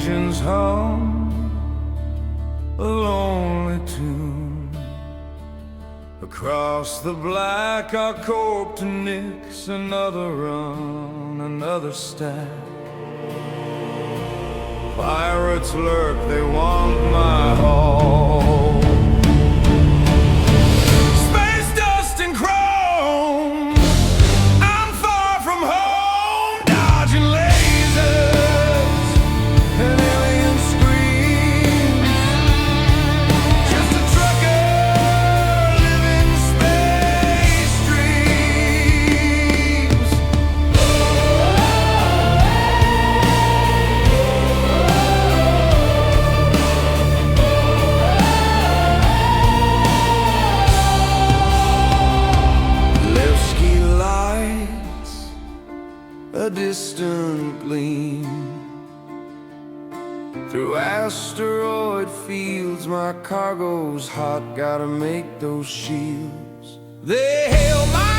engines hum a lonely tune. Across the black ArcCorp to Nix, another run, another stack. Pirates lurk, they want my haul. Space dust and chrome, I'm far from home, dodging lasers and alien screams. Just a trucker living space dreams. Levski lights a distant gleam through asteroid fields. My cargo's hot, gotta make those shields. They hail my